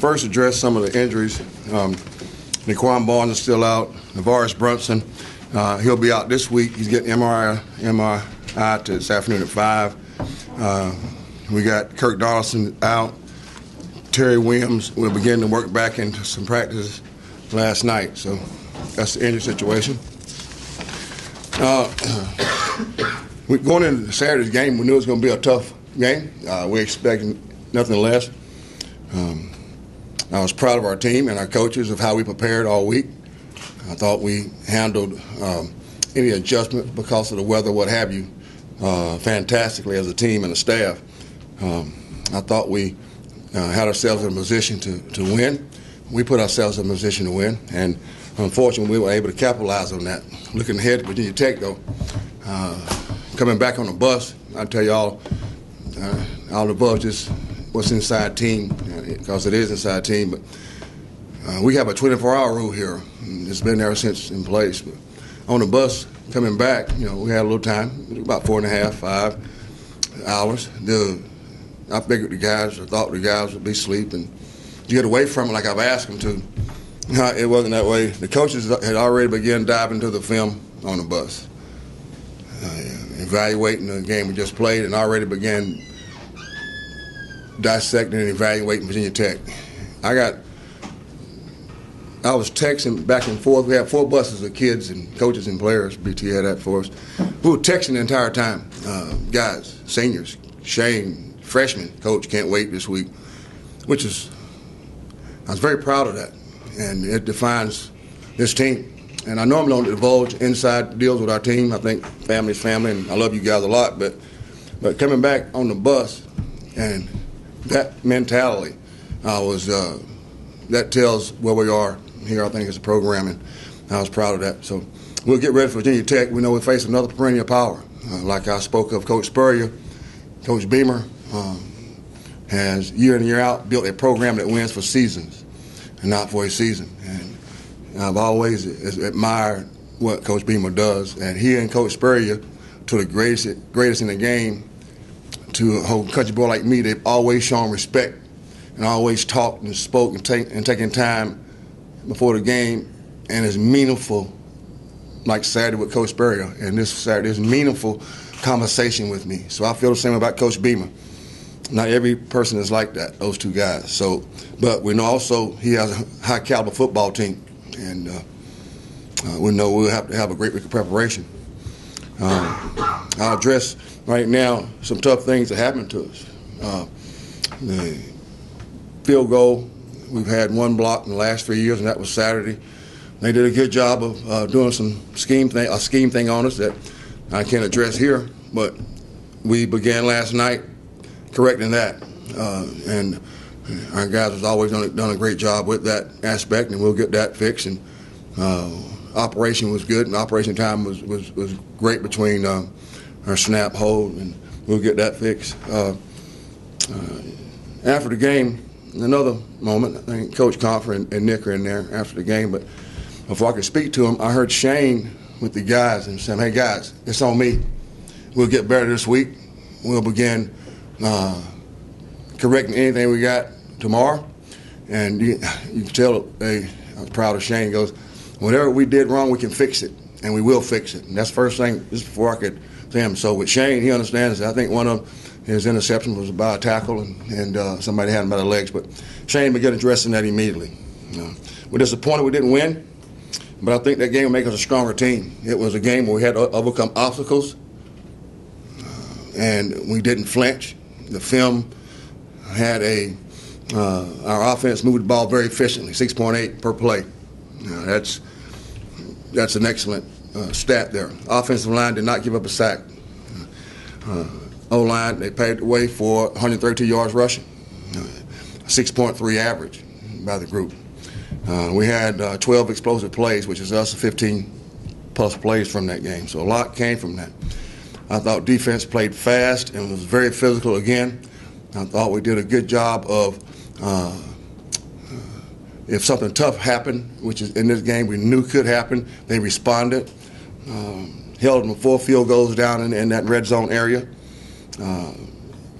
first address some of the injuries. Naquan Barnes is still out. Navaris Brunson, he'll be out this week. He's getting MRI this afternoon at 5. We got Kirk Donaldson out. Terry Williams will begin to work back into some practices last night. So that's the injury situation. We're going into Saturday's game. We knew it was going to be a tough game. We're expecting nothing less. I was proud of our team and our coaches of how we prepared all week. I thought we handled any adjustment because of the weather, what have you, fantastically as a team and a staff. I thought we had ourselves in a position to win. We put ourselves in a position to win, and unfortunately we were able to capitalize on that. Looking ahead to Virginia Tech, though, coming back on the bus, I tell you all above just what's inside team, because it is inside team, but we have a 24-hour rule here. It's been there since in place. But on the bus coming back, we had a little time, about 4.5, 5 hours. I figured I thought the guys would be asleep and get away from it like I've asked them to. It wasn't that way. The coaches had already begun diving into the film on the bus, evaluating the game we just played, and already began dissecting and evaluating Virginia Tech. I was texting back and forth. We had 4 buses of kids and coaches and players. BT had that for us. We were texting the entire time. Guys, seniors, Shane, freshman, coach, can't wait this week, I was very proud of that. And it defines this team. And I normally don't divulge inside deals with our team. I think family's family, and I love you guys a lot. But coming back on the bus and that mentality, that tells where we are here, I think, as a program, and I was proud of that. So we'll get ready for Virginia Tech. We know we face another perennial power. Like I spoke of Coach Spurrier, Coach Beamer has year in, year out built a program that wins for seasons and not for a season. And I've always admired what Coach Beamer does. And he and Coach Spurrier, to the greatest in the game, to a whole country boy like me, they've always shown respect and always talked and spoke and taken time before the game, and it's meaningful, like Saturday with Coach Spurrier, and this Saturday is meaningful conversation with me. So I feel the same about Coach Beamer. Not every person is like that, those two guys. So, but we know also he has a high caliber football team, and we know we'll have to have a great week of preparation. I'll address right now some tough things that happened to us. The field goal, we've had one block in the last 3 years, and that was Saturday. They did a good job of doing a scheme thing on us that I can't address here, but we began last night correcting that, and our guys has always done a great job with that aspect, and we'll get that fixed. And operation was good, and operation time was great between our snap hold, and we'll get that fixed. After the game, another moment, I think Coach Confer and Nick are in there after the game, but before I could speak to him, I heard Shane with the guys and saying, "Hey guys, it's on me. We'll get better this week. We'll begin correcting anything we got tomorrow." And you can tell, I was proud of Shane. He goes, "Whatever we did wrong, we can fix it, and we will fix it." And that's the first thing, just before I could say him. So with Shane, he understands that. I think one of his interceptions was by a tackle, and somebody had him by the legs. But Shane began addressing that immediately. We're disappointed we didn't win, but I think that game will make us a stronger team. It was a game where we had to overcome obstacles, and we didn't flinch. The film had our offense moved the ball very efficiently, 6.8 per play. That's an excellent stat there. Offensive line did not give up a sack. O-line, they paved the way for 132 yards rushing, 6.3 average by the group. We had 12 explosive plays, which is us 15-plus plays from that game. So a lot came from that. I thought defense played fast and was very physical again. I thought we did a good job of, if something tough happened, which is in this game we knew could happen, they responded. Held them 4 field goals down in that red zone area.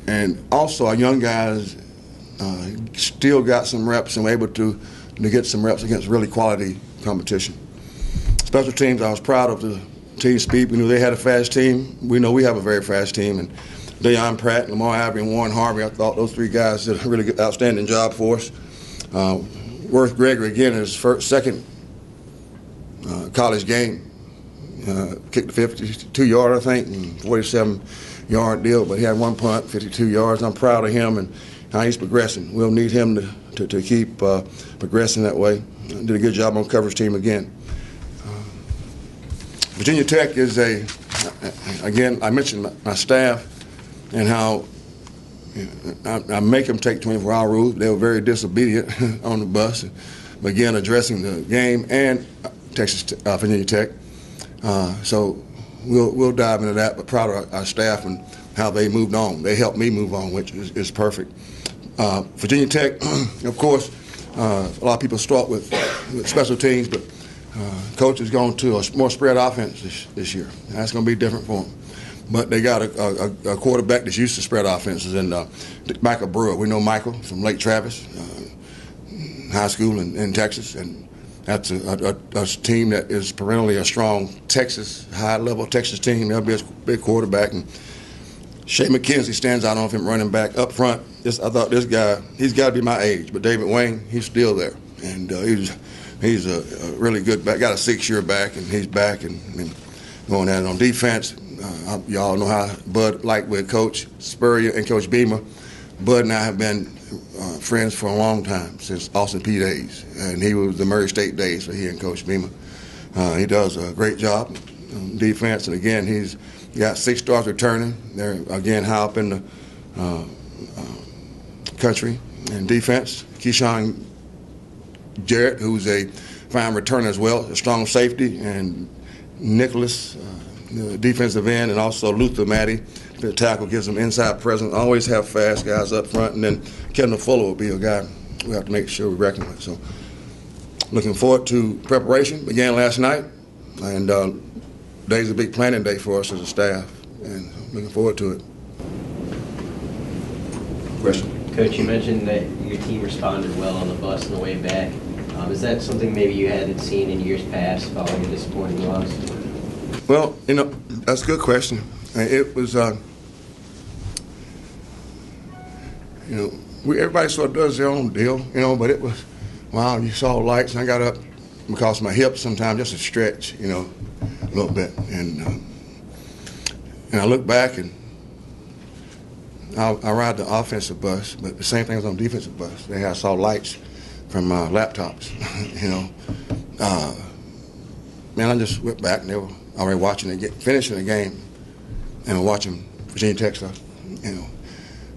And also our young guys still got some reps and were able to get some reps against really quality competition. Special teams, I was proud of the team speed. We knew they had a fast team. We know we have a very fast team. And Deion Pratt, Lamar Avery, and Warren Harvey, I thought those three guys did a really good, outstanding job for us. Worth Gregory, again, in his second college game, kicked a 52-yard, I think, and 47-yard deal, but he had one punt, 52 yards. I'm proud of him and how he's progressing. We'll need him to keep progressing that way. Did a good job on coverage team again. Virginia Tech is again, I mentioned my staff and how I make them take 24-hour rules. They were very disobedient on the bus. But again, addressing the game and Virginia Tech. So we'll dive into that, but proud of our staff and how they moved on. They helped me move on, which is perfect. Virginia Tech, of course, a lot of people start with special teams, but coach has gone to a more spread offense this year. That's going to be different for them. But they got a quarterback that's used to spread offenses, and Michael Brewer. We know Michael from Lake Travis High School in Texas, and that's a team that is perennially a strong Texas, high-level Texas team. They'll be a big quarterback. And Shea McKenzie stands out on him running back up front. I thought this guy, he's got to be my age, but David Wayne, he's still there. And he's a really good back, got a 6-year back, and he's back and going at it on defense. Y'all know how Bud liked with Coach Spurrier and Coach Beamer. Bud and I have been friends for a long time, since Austin P days, and he was the Murray State days, so he and Coach Beamer. He does a great job on defense, and again, he's got 6 stars returning. They're, again, high up in the country in defense. Keyshawn Jarrett, who's a fine returner as well, a strong safety, and Nicholas, the defensive end, and also Luther Matty, the tackle, gives them inside presence. Always have fast guys up front, and then Kendall Fuller will be a guy we have to make sure we reckon with. So, looking forward to preparation. Began last night, and today's a big planning day for us as a staff, and looking forward to it. Question. Coach, you mentioned that your team responded well on the bus on the way back. Is that something maybe you hadn't seen in years past following a disappointing loss? Well, that's a good question. It was, everybody sort of does their own deal, but it was, wow, you saw lights, and I got up because of my hips sometimes, just a stretch, a little bit. And I look back, and I ride the offensive bus, but the same thing was on the defensive bus. I saw lights from laptops, Man, I just went back, and they were already watching finishing the game, and watching Virginia Tech stuff,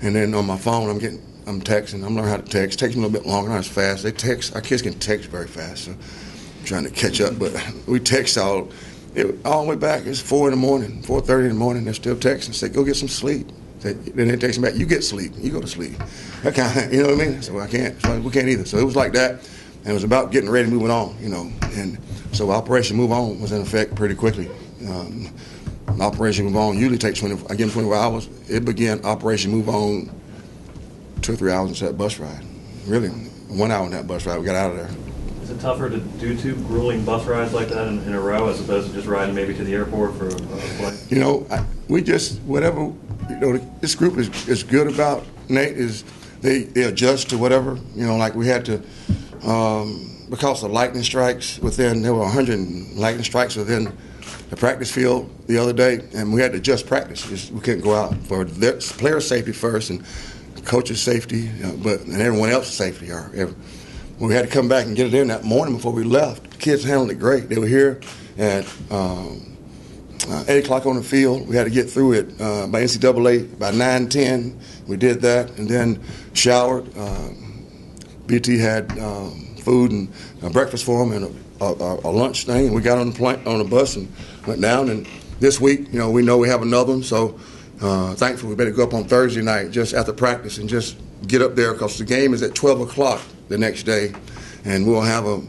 And then on my phone, I'm texting. I'm learning how to text. It takes me a little bit longer, not as fast. Our kids can text very fast, so I'm trying to catch up. But we text all the way back. It's 4 in the morning, 4:30 in the morning. They're still texting. Say, go get some sleep. Then they text me back, you get sleep. You go to sleep. That kind of, you know what I mean? So I can't. So we can't either. So it was like that, and it was about getting ready, moving on, And so Operation Move On was in effect pretty quickly. Operation Move On usually takes 24 hours. It began Operation Move On 2 or 3 hours into that bus ride. Really, 1 hour in that bus ride. We got out of there. Is it tougher to do 2 grueling bus rides like that in a row as opposed to just riding maybe to the airport for a flight? We just, whatever, this group is good about, Nate, is they adjust to whatever, like we had to, because of lightning strikes there were 100 lightning strikes within the practice field the other day, and we had to just practice. We couldn't go out for their player safety first and coach's safety, and everyone else's safety. We had to come back and get it in that morning before we left. The kids handled it great. They were here at 8 o'clock on the field. We had to get through it by NCAA by 9:10. We did that, and then showered. BT had food and breakfast for them and a lunch thing. And we got on the bus and went down. And this week, we know we have another one. So thankfully, we better go up on Thursday night just after practice and just get up there because the game is at 12 o'clock the next day, and we'll have a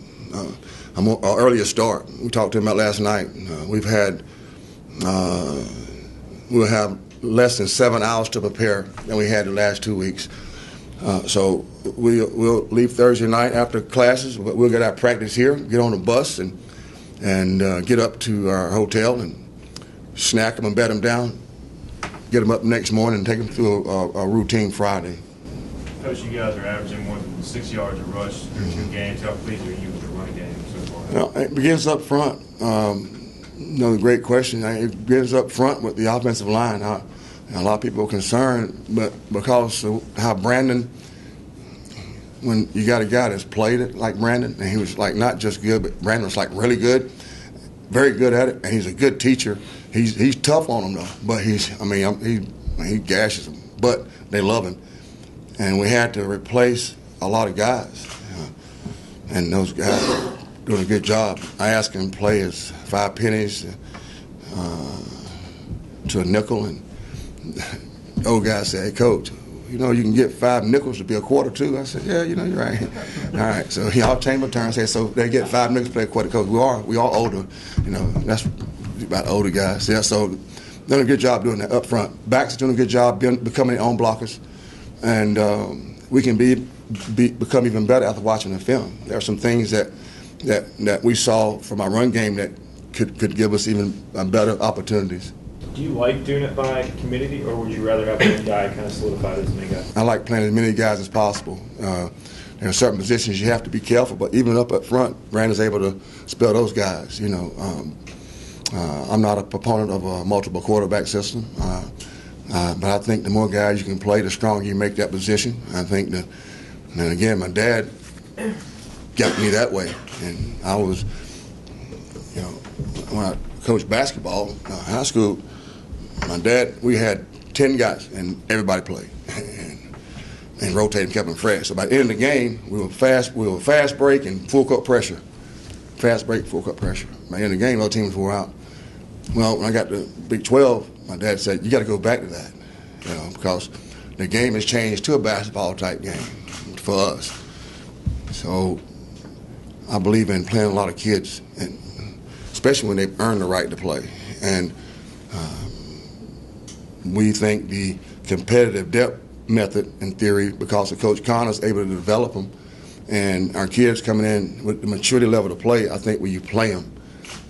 earlier start. We talked to him about last night. We'll have less than 7 hours to prepare than we had the last 2 weeks. So we'll leave Thursday night after classes. We'll get our practice here, get on the bus, and get up to our hotel and snack them and bed them down, get them up next morning and take them through a routine Friday. Coach, you guys are averaging more than 6 yards a rush through 2 games. How pleased are you with the running game so far? Well, it begins up front. Another great question. It begins up front with the offensive line. A lot of people are concerned, but because of how Brandon, when you got a guy that's played it like Brandon, and he was like not just good, but Brandon was like really good, very good at it, and he's a good teacher. He's tough on them though, but he gashes them, but they love him. And we had to replace a lot of guys, and those guys are doing a good job. I asked him to play as 5 pennies to a nickel, and the old guy said, "Hey, Coach, you know you can get 5 nickels to be a quarter too." I said, "Yeah, you know you're right." All right, so y'all changed my turn. I said, "So they get 5 nickels to play a quarter." Coach, we all older, you know. That's about older guys. Yeah, so done a good job doing that up front. Backs are doing a good job becoming their own blockers. And we can become even better after watching the film. There are some things that we saw from our run game that could give us even better opportunities. Do you like doing it by committee, or would you rather have one guy kind of solidified as the main guy? I like playing as many guys as possible. There are certain positions you have to be careful, but even up front, Brandon's able to spell those guys. You know, I'm not a proponent of a multiple quarterback system. But I think the more guys you can play, the stronger you make that position. I think that, and again, my dad got me that way. And I was, you know, when I coached basketball in high school, my dad, we had 10 guys, and everybody played. And rotated and kept them fresh. So by the end of the game, we were fast break and full court pressure. Fast break, full court pressure. By the end of the game, all teams were out. Well, when I got to Big 12, my dad said, "You got to go back to that, you know, because the game has changed to a basketball type game for us." So I believe in playing a lot of kids, and especially when they've earned the right to play. And we think the competitive depth method, in theory, because of Coach Connor's able to develop them, and our kids coming in with the maturity level to play, I think when you play them,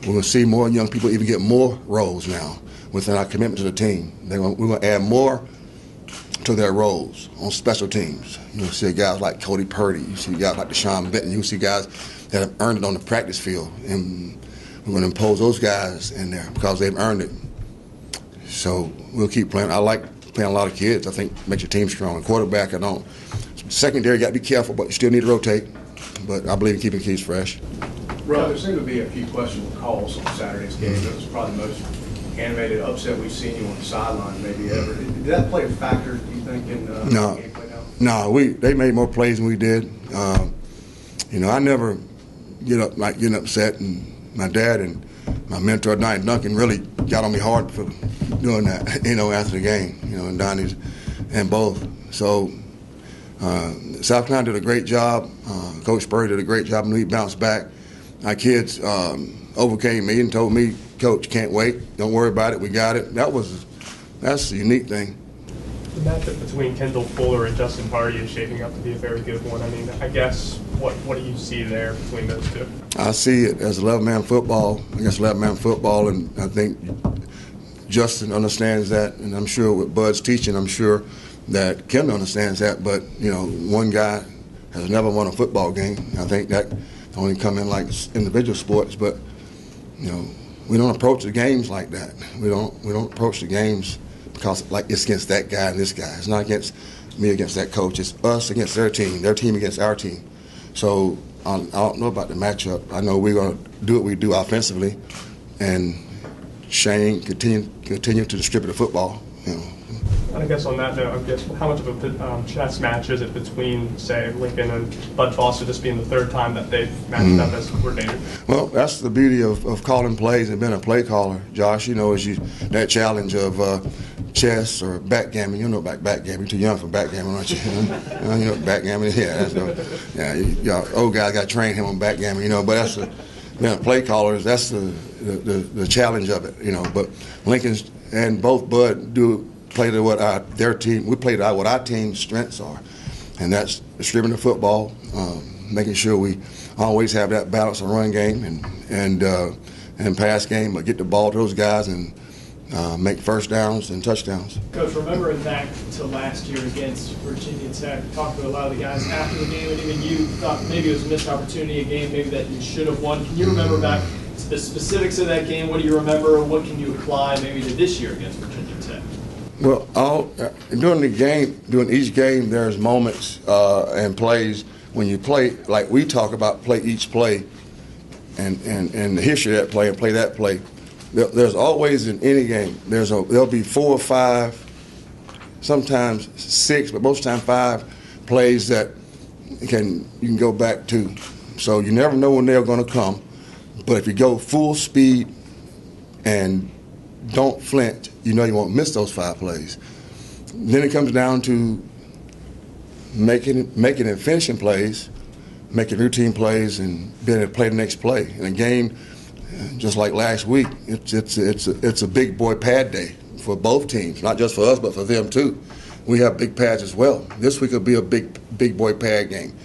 we're going to see more young people even get more roles now within our commitment to the team. We're going to add more to their roles on special teams. You'll see guys like Cody Purdy. You see guys like Deshaun Benton. You see guys that have earned it on the practice field. And we're going to impose those guys in there because they've earned it. So we'll keep playing. I like playing a lot of kids. I think it makes your team strong. Quarterback, I don't. Secondary, you got to be careful, but you still need to rotate. But I believe in keeping kids fresh. Rob, there seemed to be a few questionable calls on Saturday's game. That was probably the most animated upset we've seen you on the sideline maybe ever. Did that play a factor, do you think, in the game play now? No, they made more plays than we did. You know, I never getting upset, and my dad and my mentor, Donnie Duncan, really got on me hard for doing that, you know, after the game, you know, and Donnie's and both. So South Carolina did a great job. Coach Spurrier did a great job, and we bounced back. Our kids overcame me and told me, "Coach, can't wait. Don't worry about it. We got it." That's a unique thing. The matchup between Kendall Fuller and Justin Hardy is shaping up to be a very good one. I mean, I guess what do you see there between those two? I see it as 11-man football against 11-man football, and I think Justin understands that, and I'm sure with Bud's teaching, I'm sure that Kendall understands that. But you know, one guy has never won a football game. I think that only come in like individual sports, but you know, we don't approach the games like that. We don't approach the games because like it's against that guy and this guy. It's not against me against that coach. It's us against their team against our team. So I don't know about the matchup. I know we're going to do what we do offensively, and Shane continue to distribute the football. You know. And I guess on that note, I guess how much of a chess match is it between, say, Lincoln and Bud Foster, this being the third time that they've matched up as coordinator? Well, that's the beauty of calling plays and being a play caller, Josh. You know, that challenge of chess or backgammon. You know about backgammon. You're too young for backgammon, aren't you? You know backgammon? Yeah, old guy got to train him on backgammon. You know, but that's being a play caller. That's the challenge of it. You know, but Lincoln's and both Bud do play to what their team. We play to what our team's strengths are. and that's distributing the football, making sure we always have that balance of run game and pass game, but get the ball to those guys and make first downs and touchdowns. Coach, remembering back to last year against Virginia Tech, talked to a lot of the guys after the game, and even you thought maybe it was a missed opportunity, a game maybe that you should have won. Can you remember back to the specifics of that game? What do you remember? What can you apply maybe to this year against Virginia Tech? Well, during the game, during each game, there's moments and plays when you play, like we talk about, play each play and the history of that play and play that play. There's always in any game, there'll be 4 or 5, sometimes 6, but most of the time 5 plays that you can go back to. So you never know when they're going to come. But if you go full speed and don't flinch, you know you won't miss those 5 plays. Then it comes down to making and finishing plays, making routine plays, and being able to play the next play. In a game, just like last week, it's a big boy pad day for both teams, not just for us, but for them too. We have big pads as well. This week will be a big boy pad game.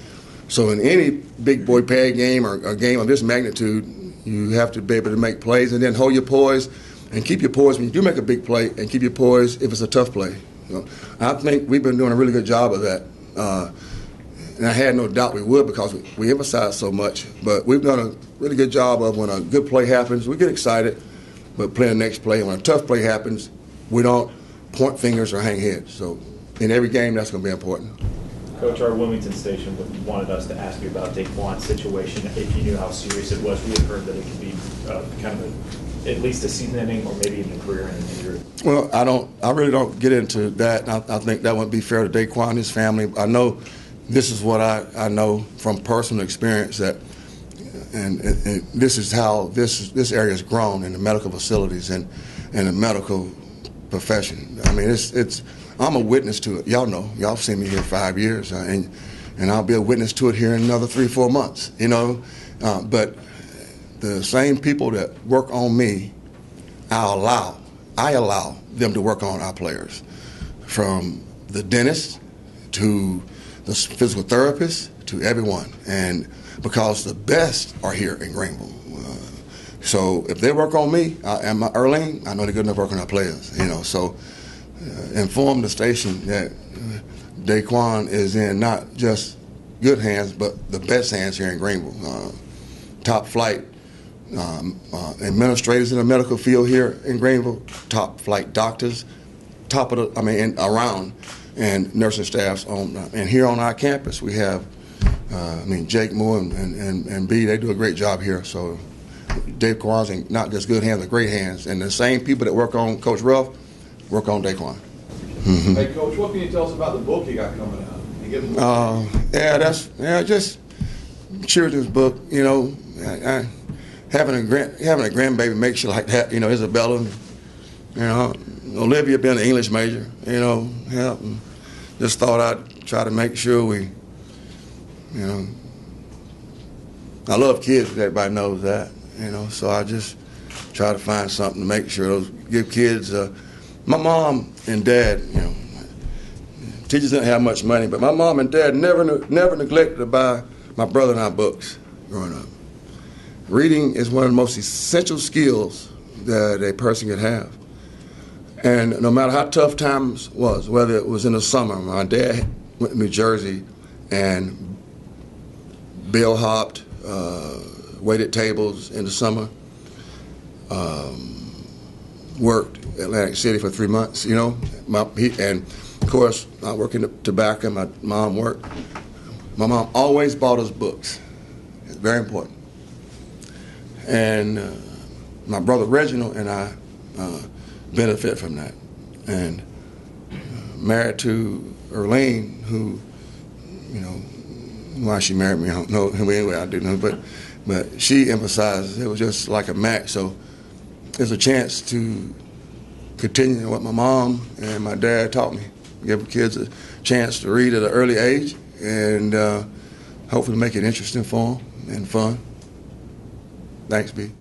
So in any big boy pad game or a game of this magnitude, you have to be able to make plays and then hold your poise and keep your poise when you do make a big play, and keep your poise if it's a tough play. You know, I think we've been doing a really good job of that. And I had no doubt we would, because we emphasize so much. But we've done a really good job of, when a good play happens, we get excited, but play the next play. And when a tough play happens, we don't point fingers or hang heads. So in every game, that's going to be important. Coach, our Wilmington station wanted us to ask you about Daquan's situation, if you knew how serious it was. We had heard that it could be kind of at least a season-ending or maybe even a career-ending injury. Well, I really don't get into that. I think that wouldn't be fair to Daquan and his family. I know this is what I know from personal experience, that and this is how this area has grown in the medical facilities and the medical profession. I mean, I'm a witness to it. Y'all know. Y'all seen me here 5 years, and I'll be a witness to it here in another 3 or 4 months. You know, but the same people that work on me, I allow them to work on our players, from the dentist to the physical therapist to everyone, and because the best are here in Greenville. So if they work on me and my Erling, I know they're good enough to work on our players. You know, so inform the station that Daquan is in not just good hands, but the best hands here in Greenville. Top flight administrators in the medical field here in Greenville, top flight doctors, around, and nursing staffs and here on our campus we have, Jake Moore and B, they do a great job here. So Daquan's in not just good hands, but great hands. And the same people that work on Coach Ruff work on Daquan. Mm-hmm. Hey, Coach, what can you tell us about the book you got coming out? You give us just children's book. You know, having a grandbaby makes you like that. You know, Isabella, you know, Olivia being an English major. You know, and just thought I'd try to make sure we, you know, I love kids. Everybody knows that. You know, so I just try to find something to make sure give kids. My mom and dad, you know, teachers didn't have much money, but my mom and dad never neglected to buy my brother and I books growing up. Reading is one of the most essential skills that a person could have. And no matter how tough times was, whether it was in the summer, my dad went to New Jersey and bellhopped, waited tables in the summer, worked Atlantic City for 3 months, you know. And of course, I worked in the tobacco, my mom worked. My mom always bought us books. It's very important. And my brother Reginald and I benefit from that. And married to Erlene, who, you know, why she married me, I don't know. Anyway, I do know, but she emphasized it was just like a match. So there's a chance to continue what my mom and my dad taught me. Give kids a chance to read at an early age, and hopefully make it interesting for them and fun. Thanks, B.